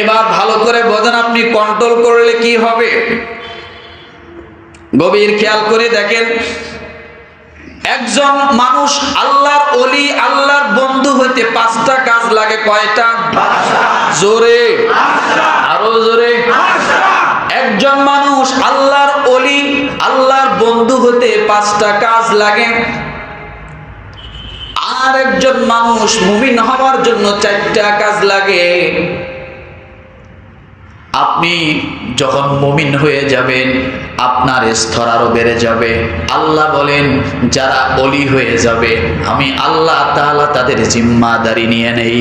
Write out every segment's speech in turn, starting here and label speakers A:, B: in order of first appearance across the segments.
A: এবার ভালো করে বোঝেন, আপনি কন্ট্রোল করলে কি হবে। গভীর খেয়াল করে দেখেন, একজন মানুষ আল্লাহর ওলি, আল্লাহর বন্ধু হইতে 5টা কাজ লাগে। কয়টা? জোরে, আরো জোরে। একজন মানুষ আল্লাহর ওলি, আল্লাহর বন্ধু হতে 5টা কাজ লাগে। আর একজন মানুষ মুমিন হওয়ার জন্য 4টা কাজ লাগে। আপনি যখন মুমিন হয়ে যাবেন, আপনার স্তর আরো বেড়ে যাবে। আল্লাহ বলেন, যারা ওলি হয়ে যাবে আমি আল্লাহ তাআলা তাদের জিম্মাদারি নিয়ে নেই।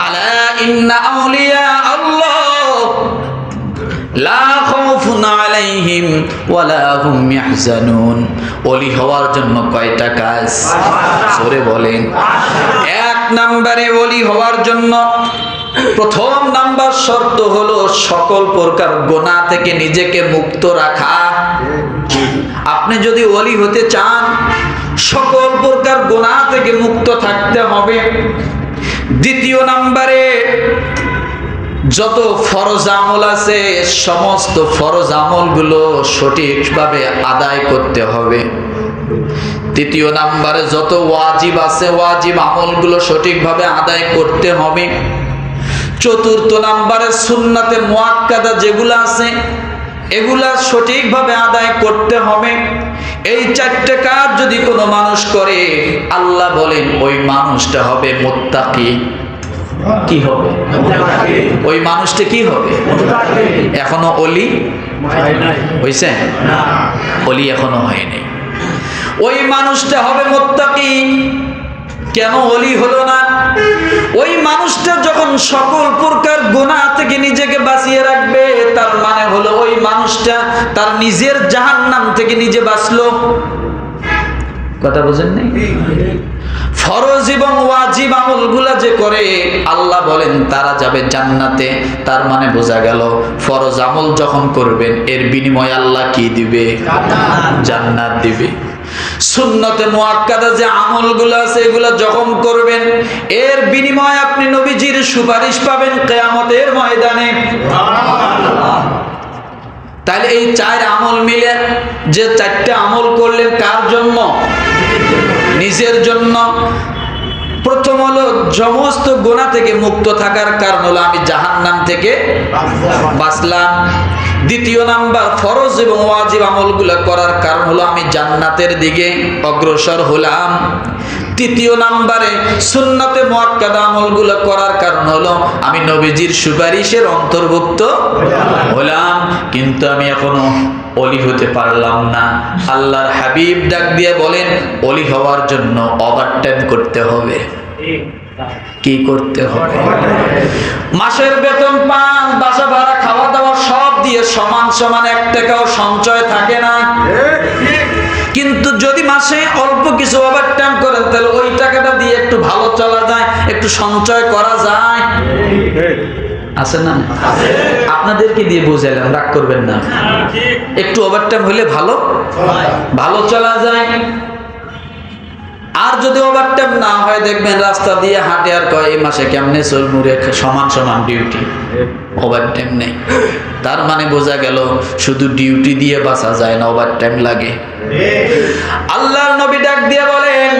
A: আলা ইন্না আউলিয়া আল্লাহ লা খাউফুন আলাইহিম ওয়ালা হুম ইয়াহজানুন। ওলি হওয়ার জন্য কয়টা কাজ? জোরে বলেন। 1 নম্বরে ওলি হওয়ার জন্য প্রথম নাম্বার শর্ত হলো সকল প্রকার গুনাহ থেকে নিজেকে মুক্ত রাখা। আপনি যদি ওলি হতে চান, সকল প্রকার গুনাহ থেকে মুক্ত থাকতে হবে। দ্বিতীয় নম্বরে যত ফরজ আমল আছে, সমস্ত ফরজ আমলগুলো সঠিকভাবে আদায় করতে হবে। তৃতীয় নম্বরে যত ওয়াজিব আছে, ওয়াজিব আমলগুলো সঠিকভাবে আদায় করতে হবে। চতুর্থ নম্বরে সুন্নাতে মুআক্কাদা যেগুলো আছে, এগুলা সঠিকভাবে আদায় করতে হবে। এই 4টে কাজ যদি কোনো মানুষ করে, আল্লাহ বলেন ওই মানুষটা হবে মুত্তাকি। কি হবে? ওই মানুষটা কি হবে? এখনো ওলি হইছে? ওলি এখনো হয়নি। ওই মানুষটা হবে মুত্তাকি। কেন ওলি হলো না? ওই মানুষটা যখন সকল প্রকার গুনাহ থেকে নিজেকে বাঁচিয়ে রাখবে, তার মানে হলো ওই মানুষটা তার নিজের জাহান্নাম থেকে নিজে বাঁচলো। কথা বুঝেন নাই? ফরজ এবং ওয়াজিব আমলগুলা যে করে, আল্লাহ বলেন তারা যাবে জান্নাতে। তার মানে বোঝা গেল, ফরজ আমল যখন করবেন এর বিনিময়ে আল্লাহ কি দিবে? জান্নাত দিবে। সুন্নতে মুআক্কাদা যে আমলগুলো আছে, এগুলো যখন করবেন এর বিনিময়ে আপনি নবীজির সুপারিশ পাবেন কিয়ামতের ময়দানে। তাহলে এই 4 আমল মিলে যে 4টা আমল করলেন, কার জন্য? নিজের জন্য। প্রথম হলো সমস্ত গুনাহ থেকে মুক্ত থাকার কারণ হলো আমি জাহান্নাম থেকে বাঁচলাম। দ্বিতীয় নাম্বার, ফরজ এবং ওয়াজিব আমলগুলো করার কারণ হলো আমি জান্নাতের দিকে অগ্রসর হলাম। তৃতীয় নাম্বারে সুন্নতে মুআক্কাদা আমলগুলো করার কারণ হলো আমি নবীজির সুপারিশের অন্তর্ভুক্ত হলাম। কিন্তু আমি এখনো ওলি হতে পারলাম না। আল্লাহর হাবিব ডাক দিয়ে বলেন, ওলি হওয়ার জন্য ওভারটাইম করতে হবে। কি করতে হবে? মাসের বেতন পান, বাসা ভাড়া, খাওয়া দাওয়া সব দিয়ে সমান সমান 1 টাকাও সঞ্চয় থাকে না। কিন্তু যদি মাসে অল্প কিছু ওভারটাইম করেন, তাহলে ওই টাকাটা দিয়ে একটু ভালো চলা যায়, একটু সঞ্চয় করা যায়। আছে না? আপনাদেরকে দিয়ে বুঝাইলাম, রাগ করবেন না। একটু ওভারটাইম হলে ভালো চলা যায়। আর যদি ওভারটাইম না হয়, দেখবেন রাস্তা দিয়ে হাঁটে আর কয় এই মাসে কেমনে চলবো রে, সমান সমান ডিউটি, ওভারটাইম নেই। তার মানে বোঝা গেল শুধু ডিউটি দিয়ে বাঁচা যায় না, ওভারটাইম লাগে। আল্লাহর নবী ডাক দিয়ে বলেন,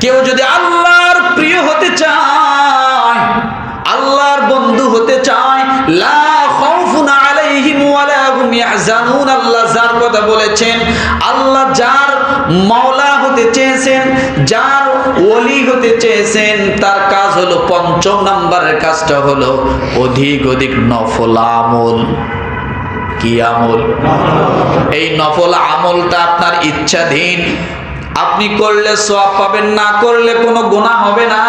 A: কেউ যদি আল্লাহর প্রিয় হতে চায়, আল্লাহর বন্ধু হতে চায়, লা খাউফুন আলাইহিম ওয়ালা হুম ইয়াহজানুন। আল্লাহ যার কথা বলেছেন, আল্লাহ যার মাওলা হতে চেয়েছেন, যার ওলি হতে চেয়েছেন, তার কাজ হলো 5ম নাম্বারের কাজটা হলো অধিক নফল আমল। কি আমল? এই নফল আমলটা আপনার ইচ্ছাধীন। আপনি করলে সওয়াব পাবেন, না করলে কোনো গুনাহ হবে না।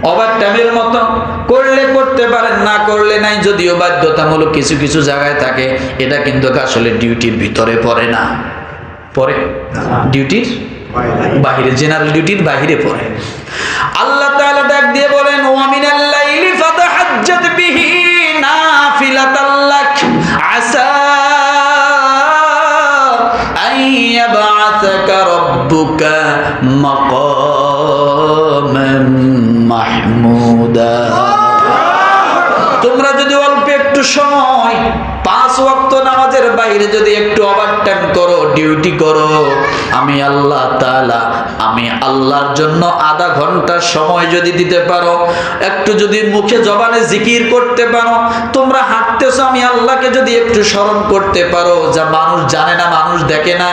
A: ওভারটাইমের মতো করলে করতে পারেন, না করলে নাই। যদিও বাধ্যতামূলক কিছু কিছু জায়গায় থাকে, এটা কিন্তু আসলে ডিউটির ভিতরে পড়ে না। পড়ে ডিউটির বাহিরে, জেনারেল ডিউটির বাহিরে পড়ে। আল্লাহ তাআলা ডাক দিয়ে বলেন, ওয়া মিনাল লাইলি ফাতাহাজ্জাত বিহি নাফিলাতাল লাক আসা আন ইয়াবআসাকা রাব্বুকা মাকামান মাহমুদা। একটু সময় 5 ওয়াক্ত নামাজের বাইরে যদি একটু ওভারটাইম করো, ডিউটি করো, আমি আল্লাহ তাআলা, আমি আল্লাহর জন্য আধা ঘন্টা সময় যদি দিতে পারো, একটু যদি মুখে জবানে জিকির করতে পারো, তোমরা হাঁটতেছো, আমি আল্লাহকে যদি একটু স্মরণ করতে পারো, যা মানুষ জানে না, মানুষ দেখে না,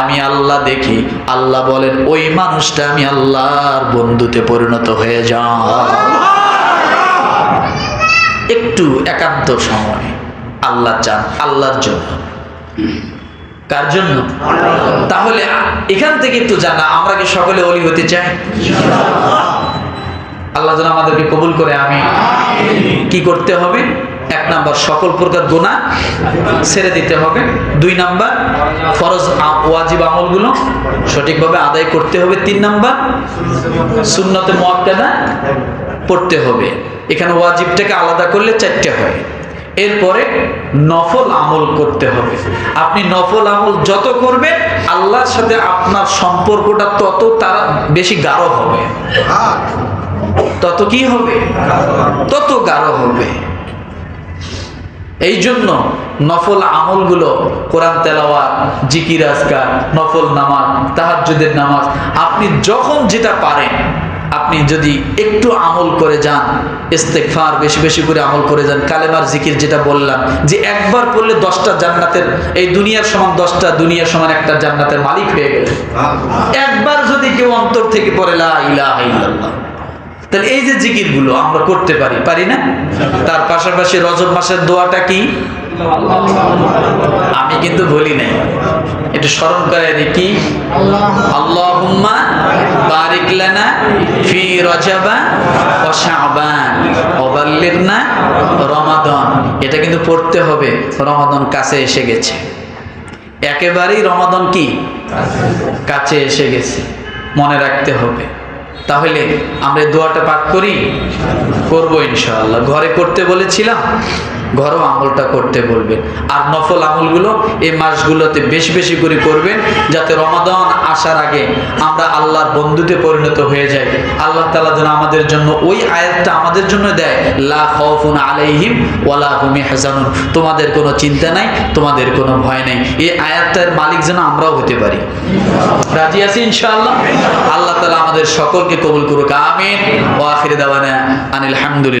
A: আমি আল্লাহ দেখি। আল্লাহ বলেন ওই মানুষটা আমি আল্লাহর বন্ধুতে পরিণত হয়ে যাও। একটু একান্ত সময় আল্লাহ চান, আল্লাহর জন্য। কার জন্য? তাহলে এখান থেকে একটু জানা, আমরা কি সকলে ওলি হতে চাই? আল্লাহ যেন আমাদেরকে কবুল করে। আমি কি করতে হবে? 1 নাম্বার সকল প্রকার গুনাহ ছেড়ে দিতে হবে। 2 নাম্বার ফরজ ওয়াজিব আমলগুলো সঠিকভাবে আদায় করতে হবে। 3 নাম্বার সুন্নতে মুআক্কাদা পড়তে হবে। এখানে ওয়াজিবটাকে আলাদা করলে 4টে হয়। এরপরে নফল আমল করতে হবে। আপনি নফল আমল যত করবেন, আল্লাহর সাথে আপনার সম্পর্কটা তত তারা বেশি গাঢ় হবে। তত কি হবে? তত গাঢ় হবে। এই জন্য নফল আমলগুলো, কোরআন তেলাওয়াত, জিকির আজকার, নফল নামাজ, তাহাজ্জুদের নামাজ, আপনি যখন যেটা পারেন, আপনি যদি একটু আমল করে যান, ইস্তেগফার বেশি বেশি করে আমল করে যান, কালেমার জিকির যেটা বললাম যে একবার পড়লে 10টা জান্নাতের, এই দুনিয়ার সমান 10টা, দুনিয়ার সমান একটা জান্নাতের মালিক হয়ে গেলেন। একবার যদি কেউ অন্তর থেকে পড়ে লা ইলাহা ইল্লাল্লাহ, তাহলে এই যে জিকিরগুলো আমরা করতে পারি, পারি না? তার পাশাপাশি রজব মাসের দোয়াটা কি? আমি কিন্তু বলি নাই, একটু স্মরণ করে দেখি। আল্লাহুম্মা বারিক লানা ফি রজবা ওয়া শাবান ওয়া বাল্লিগনা রমাদান। এটা কিন্তু পড়তে হবে। রমাদান কাছে এসে গেছে, একেবারেই রমাদান কি কাছে এসে গেছে, মনে রাখতে হবে। তাহলে আমরা এই দোয়াটা পাঠ করি, করবো ইনশাআল্লাহ। ঘরে করতে বলেছিলাম, ঘরেও আমলটা করতে বলবেন। আর নফল আমলগুলো এই মাসগুলোতে বেশি বেশি করে করবেন, যাতে রমাদান আসার আগে আমরা আল্লাহর বন্ধুতে পরিণত হয়ে যাই। আল্লাহ তাআলা যেন আমাদের জন্য ওই আয়াতটা আমাদের জন্য দেয়, লা খাউফুন আলাইহিম ওয়ালা হুম ইয়াহজানুন, তোমাদের কোনো চিন্তা নাই, তোমাদের কোনো ভয় নাই। এই আয়াতটার মালিক যেন আমরাও হতে পারি। রাজি আছি ইনশাআল্লাহ? আল্লাহ তাআলা আমাদের সকলকে কবুল করুক। আমিন। ওয়া আখির দাওয়ানা আনিল হামদুলিল্লাহ।